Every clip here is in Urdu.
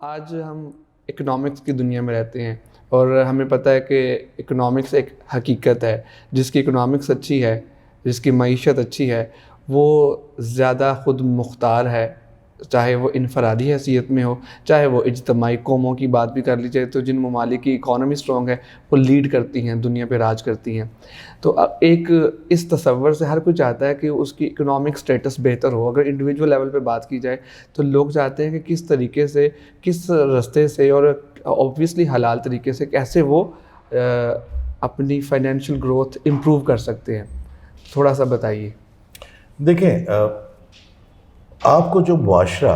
آج ہم اکنامکس کی دنیا میں رہتے ہیں اور ہمیں پتہ ہے کہ اکنامکس ایک حقیقت ہے. جس کی اکنامکس اچھی ہے، جس کی معیشت اچھی ہے، وہ زیادہ خود مختار ہے، چاہے وہ انفرادی حیثیت میں ہو، چاہے وہ اجتماعی. قوموں کی بات بھی کر لی جائے تو جن ممالک کی اکانومی اسٹرانگ ہے وہ لیڈ کرتی ہیں، دنیا پہ راج کرتی ہیں. تو ایک اس تصور سے ہر کوئی چاہتا ہے کہ اس کی اکنامک سٹیٹس بہتر ہو. اگر انڈیویجول لیول پہ بات کی جائے تو لوگ چاہتے ہیں کہ کس طریقے سے، کس رستے سے اور اوبویسلی حلال طریقے سے کیسے وہ اپنی فائنینشیل گروتھ امپروو کر سکتے ہیں. تھوڑا سا بتائیے. دیکھیں، آپ کو جو معاشرہ،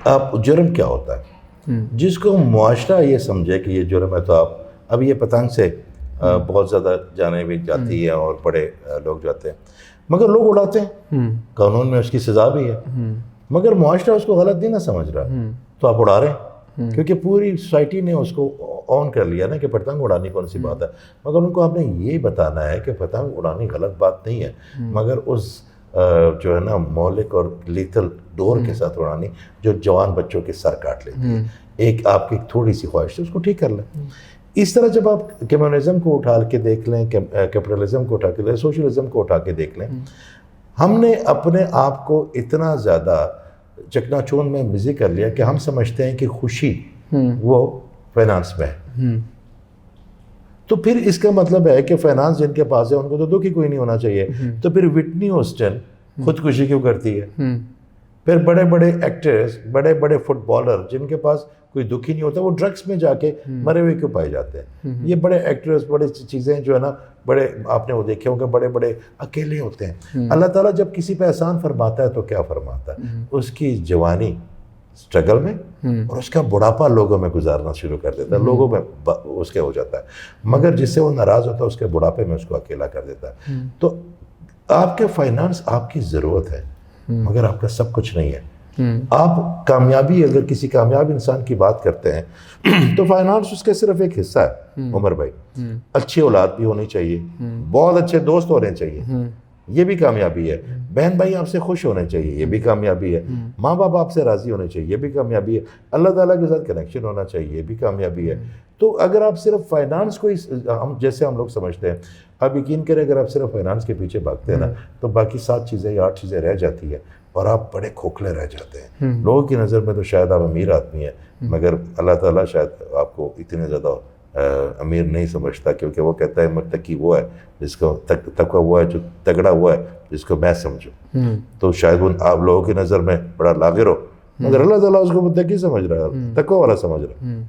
آپ جرم کیا ہوتا ہے، جس کو معاشرہ یہ سمجھے کہ یہ جرم ہے، تو آپ اب یہ پتنگ سے بہت زیادہ جانے بھی جاتی ہے اور بڑے لوگ جاتے ہیں، مگر لوگ اڑاتے ہیں. قانون میں اس کی سزا بھی ہے، مگر معاشرہ اس کو غلط نہیں نہ سمجھ رہا، تو آپ اڑا رہے ہیں کیونکہ پوری سوسائٹی نے اس کو آن کر لیا نا کہ پتنگ اڑانی کون سی بات ہے. مگر ان کو آپ نے یہ بتانا ہے کہ پتنگ اڑانی غلط بات نہیں ہے، مگر اس جو ہے نا مہلک اور لیتل ڈور کے ساتھ اڑانی جو جوان بچوں کے سر کاٹ لیتی ہے. ایک آپ کی تھوڑی سی خواہش ہے، اس کو ٹھیک کر لیں. اس طرح جب آپ کمیونزم کو اٹھا کے دیکھ لیں، کیپٹلزم کو اٹھا کے لیں، سوشلزم کو اٹھا کے دیکھ لیں، ہم نے اپنے آپ کو اتنا زیادہ چکنا چون میں بزی کر لیا کہ ہم سمجھتے ہیں کہ خوشی وہ فائنانس میں ہے. تو پھر اس کا مطلب ہے کہ فائنانس جن کے پاس ہے ان کو تو دکھ ہی کوئی نہیں ہونا چاہیے. تو پھر وٹنی ہوسٹن خودکشی کیوں کرتی ہے؟ پھر بڑے بڑے ایکٹرز، بڑے بڑے فٹ بالر جن کے پاس کوئی دکھ ہی نہیں ہوتا، وہ ڈرگس میں جا کے مرے ہوئے کیوں پائے جاتے ہیں؟ یہ بڑے ایکٹرز، بڑے چیزیں جو ہے نا، بڑے آپ نے وہ دیکھے ہوں گے، بڑے بڑے اکیلے ہوتے ہیں. اللہ تعالیٰ جب کسی پہ احسان فرماتا ہے تو کیا فرماتا ہے؟ اس کی جوانی اسٹرگل میں اور اس کا بڑھاپا لوگوں میں گزارنا شروع کر دیتا ہے، لوگوں میں اس کے ہو جاتا ہے. مگر جس سے وہ ناراض ہوتا ہے اس کے بڑھاپے میں اس کو اکیلا کر دیتا ہے. تو آپ کے فائنانس آپ کی ضرورت ہے، مگر آپ کا سب کچھ نہیں ہے. آپ کامیابی، اگر کسی کامیاب انسان کی بات کرتے ہیں تو فائنانس اس کے صرف ایک حصہ ہے. عمر بھائی، اچھی اولاد بھی ہونی چاہیے، بہت اچھے دوست ہونے چاہیے، یہ بھی کامیابی ہے. بہن بھائی آپ سے خوش ہونے چاہیے، یہ بھی کامیابی ہے. ماں باپ آپ سے راضی ہونے چاہیے، یہ بھی کامیابی ہے. اللہ تعالیٰ کے ساتھ کنیکشن ہونا چاہیے، یہ بھی کامیابی ہے. تو اگر آپ صرف فائنانس کو جیسے ہم لوگ سمجھتے ہیں، آپ یقین کریں اگر آپ صرف فائنانس کے پیچھے بھاگتے ہیں نا تو باقی 7 چیزیں یا 8 چیزیں رہ جاتی ہے اور آپ بڑے کھوکھلے رہ جاتے ہیں. لوگوں کی نظر میں تو شاید آپ امیر آدمی ہیں، مگر اللہ تعالیٰ شاید آپ کو اتنے زیادہ امیر نہیں سمجھتا، کیونکہ وہ کہتا ہے متقی وہ ہے جس کو تقویٰ وہ ہے جو تگڑا ہوا ہے جس کو میں سمجھوں. تو شاید وہ آپ لوگوں کی نظر میں بڑا لاغر ہو، مگر اللہ تعالیٰ اس کو متقی سمجھ رہا ہے، تقویٰ والا سمجھ رہا ہے.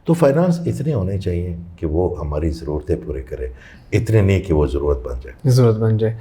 تو فائنانس اتنے ہونے چاہیے کہ وہ ہماری ضرورتیں پورے کرے، اتنے نہیں کہ وہ ضرورت بن جائے.